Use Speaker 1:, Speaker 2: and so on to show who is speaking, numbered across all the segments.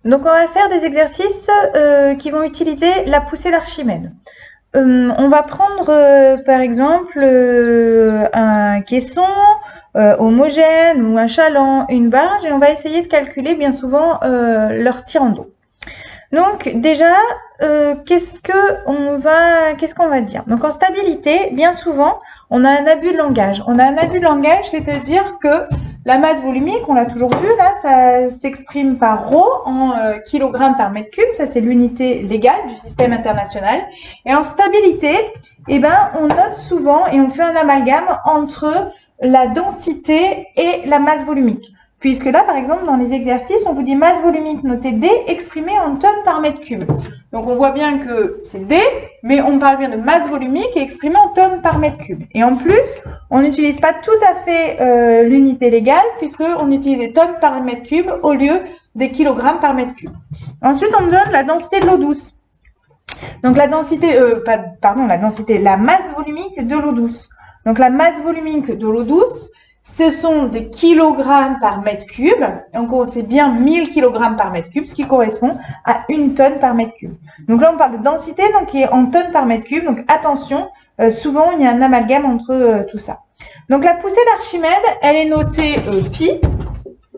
Speaker 1: Donc, on va faire des exercices qui vont utiliser la poussée d'Archimède. On va prendre, par exemple, un caisson homogène ou un chaland, une barge, et on va essayer de calculer bien souvent leur tirant d'eau. Donc, déjà, qu'est-ce qu'on va dire? Donc, en stabilité, bien souvent, on a un abus de langage. On a un abus de langage, c'est-à-dire que la masse volumique, on l'a toujours vu, là, ça s'exprime par ρ en kilogrammes par mètre cube. Ça, c'est l'unité légale du système international. Et en stabilité, eh ben, on note souvent et on fait un amalgame entre la densité et la masse volumique. Puisque là, par exemple, dans les exercices, on vous dit masse volumique notée D exprimée en tonnes par mètre cube. Donc, on voit bien que c'est D, mais on parle bien de masse volumique et exprimée en tonnes par mètre cube. Et en plus, on n'utilise pas tout à fait l'unité légale, puisqu'on utilise des tonnes par mètre cube au lieu des kilogrammes par mètre cube. Ensuite, on me donne la densité de l'eau douce. Donc, la masse volumique de l'eau douce. Donc, la masse volumique de l'eau douce, ce sont des kilogrammes par mètre cube. Donc, c'est bien 1000 kilogrammes par mètre cube, ce qui correspond à 1 tonne par mètre cube. Donc là, on parle de densité, donc qui est en tonnes par mètre cube. Donc, attention, souvent, il y a un amalgame entre tout ça. Donc, la poussée d'Archimède, elle est notée pi.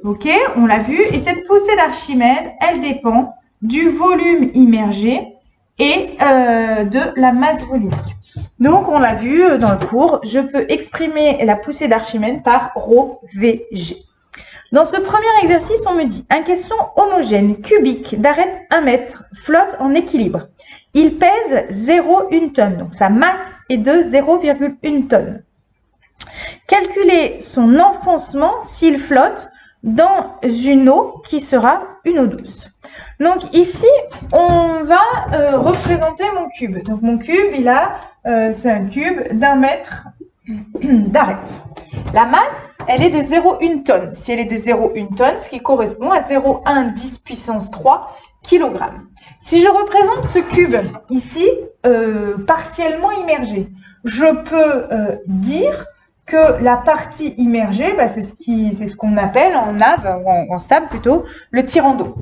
Speaker 1: OK, on l'a vu. Et cette poussée d'Archimède, elle dépend du volume immergé et de la masse volumique. Donc, on l'a vu dans le cours, je peux exprimer la poussée d'Archimède par ρVg. Dans ce premier exercice, on me dit un caisson homogène cubique d'arête 1 mètre flotte en équilibre. Il pèse 0,1 tonne, donc sa masse est de 0,1 tonne. Calculez son enfoncement s'il flotte dans une eau qui sera une eau douce. Donc ici, on va représenter mon cube. Donc mon cube, c'est un cube d'1 mètre d'arête. La masse, elle est de 0,1 tonne. Si elle est de 0,1 tonne, ce qui correspond à 0,1 10 puissance 3 kg. Si je représente ce cube ici, partiellement immergé, je peux dire que la partie immergée, c'est ce qu'on appelle en nave, en sable plutôt, le tirant d'eau.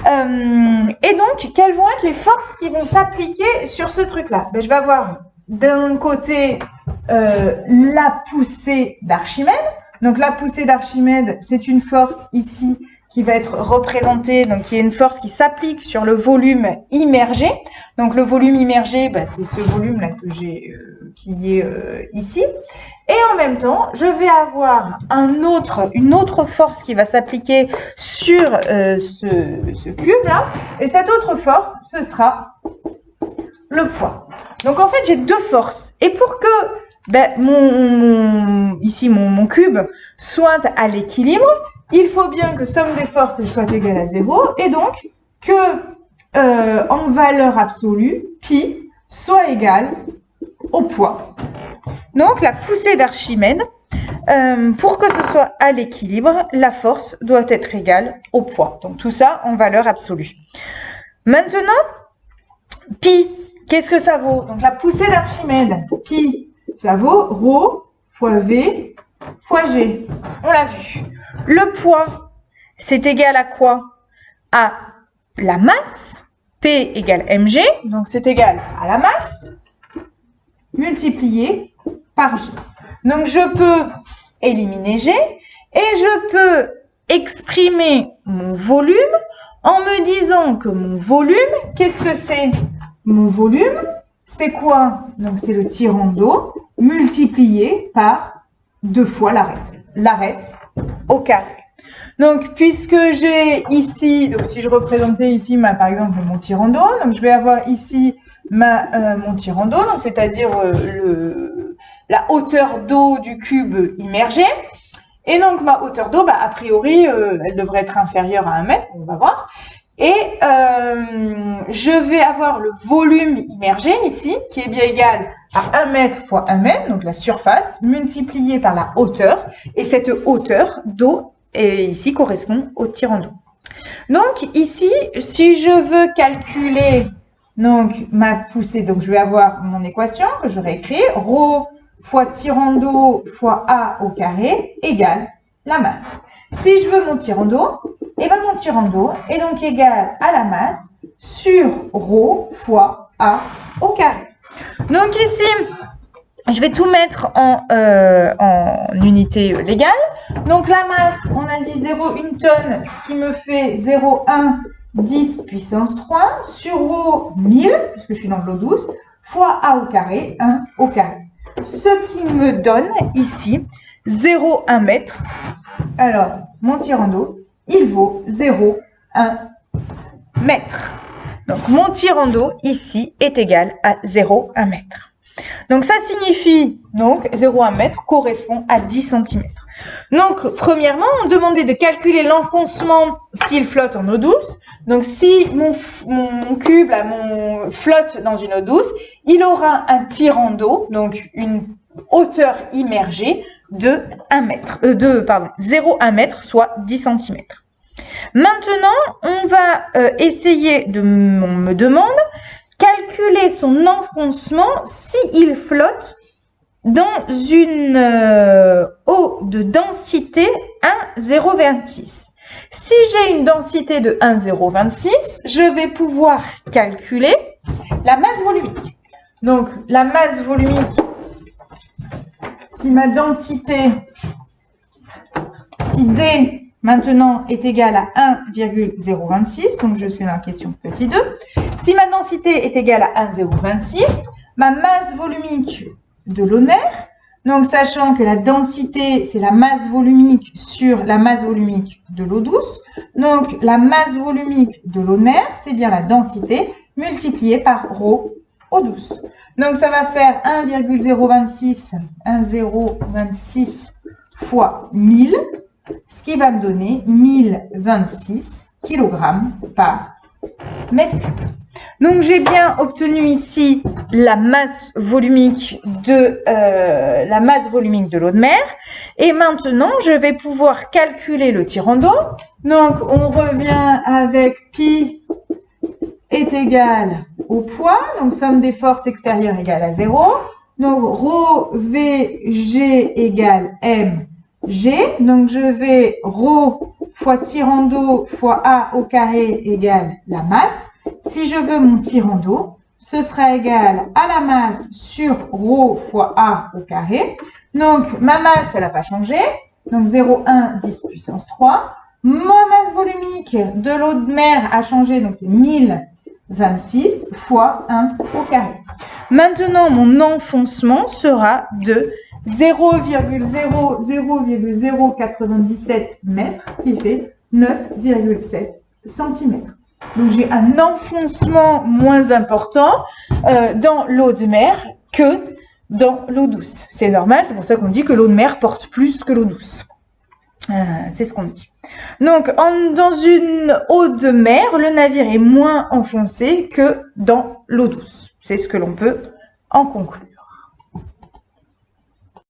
Speaker 1: Et donc, quelles vont être les forces qui vont s'appliquer sur ce truc-là? Je vais avoir d'un côté la poussée d'Archimède. Donc, la poussée d'Archimède, c'est une force ici qui va être représentée, donc qui est une force qui s'applique sur le volume immergé. Donc, le volume immergé, c'est ce volume-là que j'ai, qui est ici. Et en même temps, je vais avoir une autre force qui va s'appliquer sur ce cube-là. Et cette autre force, ce sera le poids. Donc, en fait, j'ai deux forces. Et pour que mon cube soit à l'équilibre, il faut bien que somme des forces soit égale à 0. Et donc, que en valeur absolue, pi soit égal au poids. Donc, la poussée d'Archimède, pour que ce soit à l'équilibre, la force doit être égale au poids. Donc, tout ça en valeur absolue. Maintenant, pi, qu'est-ce que ça vaut? Donc, la poussée d'Archimède, pi, ça vaut ρ fois V fois G. On l'a vu. Le poids, c'est égal à quoi? À la masse, P égale mg, donc c'est égal à la masse, multiplié par G. Donc, je peux éliminer G et je peux exprimer mon volume en me disant que mon volume, qu'est-ce que c'est? Mon volume, c'est quoi? Donc, c'est le tirant d'eau multiplié par 2 fois l'arête. L'arête au carré. Donc, puisque j'ai ici, donc si je représentais ici, par exemple, mon tirant d'eau, donc je vais avoir ici mon tirant d'eau, donc c'est-à-dire la hauteur d'eau du cube immergé. Et donc, ma hauteur d'eau, a priori, elle devrait être inférieure à 1 mètre, on va voir. Et je vais avoir le volume immergé ici, qui est bien égal à 1 mètre fois 1 mètre, donc la surface, multipliée par la hauteur. Et cette hauteur d'eau, ici, correspond au tirant d'eau. Donc, ici, si je veux calculer ma poussée, donc je vais avoir mon équation que je réécris, ρ fois tirant d'eau fois A au carré égale la masse. Si je veux mon tirant d'eau, et bien mon tirant d'eau est donc égal à la masse sur ρ fois A au carré. Donc ici, je vais tout mettre en unité légale. Donc la masse, on a dit 0,1 tonne, ce qui me fait 0,1 10 puissance 3 sur ρ 1000, puisque je suis dans de l'eau douce, fois A au carré, 1 au carré. Ce qui me donne ici 0,1 mètre. Alors, mon tirant d'eau, il vaut 0,1 mètre. Donc, mon tirant d'eau ici est égal à 0,1 mètre. Donc, ça signifie, donc, 0,1 mètre correspond à 10 cm. Donc, premièrement, on demandait de calculer l'enfoncement s'il flotte en eau douce. Donc, si mon cube flotte dans une eau douce, il aura un tirant d'eau, donc une hauteur immergée de 0,1 mètre, soit 10 cm. Maintenant, on va essayer on me demande, calculer son enfoncement s'il flotte dans une eau de densité 1,026. Si j'ai une densité de 1,026, je vais pouvoir calculer la masse volumique. Donc, la masse volumique, si ma densité, si D maintenant est égale à 1,026, donc je suis dans la question petit 2. Si ma densité est égale à 1,026, ma masse volumique de l'eau de mer, donc sachant que la densité, c'est la masse volumique sur la masse volumique de l'eau douce, donc la masse volumique de l'eau de mer, c'est bien la densité multipliée par ρ eau douce. Donc ça va faire 1,026 fois 1000, ce qui va me donner 1026 kg par mètre cube. Donc j'ai bien obtenu ici la masse volumique de l'eau de mer. Et maintenant, je vais pouvoir calculer le tirant d'eau. Donc on revient avec pi est égal au poids. Donc somme des forces extérieures égale à 0. Donc ρ VG égale mg. Donc je vais ρ fois tirant d'eau fois A au carré égale la masse. Si je veux mon tirant d'eau, ce sera égal à la masse sur ρ fois A au carré. Donc, ma masse, elle n'a pas changé. Donc, 0,1 10 puissance 3. Ma masse volumique de l'eau de mer a changé. Donc, c'est 1026 fois 1 au carré. Maintenant, mon enfoncement sera de 0,097 mètres, ce qui fait 9,7 cm. Donc, j'ai un enfoncement moins important dans l'eau de mer que dans l'eau douce. C'est normal, c'est pour ça qu'on dit que l'eau de mer porte plus que l'eau douce. C'est ce qu'on dit. Donc, dans une eau de mer, le navire est moins enfoncé que dans l'eau douce. C'est ce que l'on peut en conclure.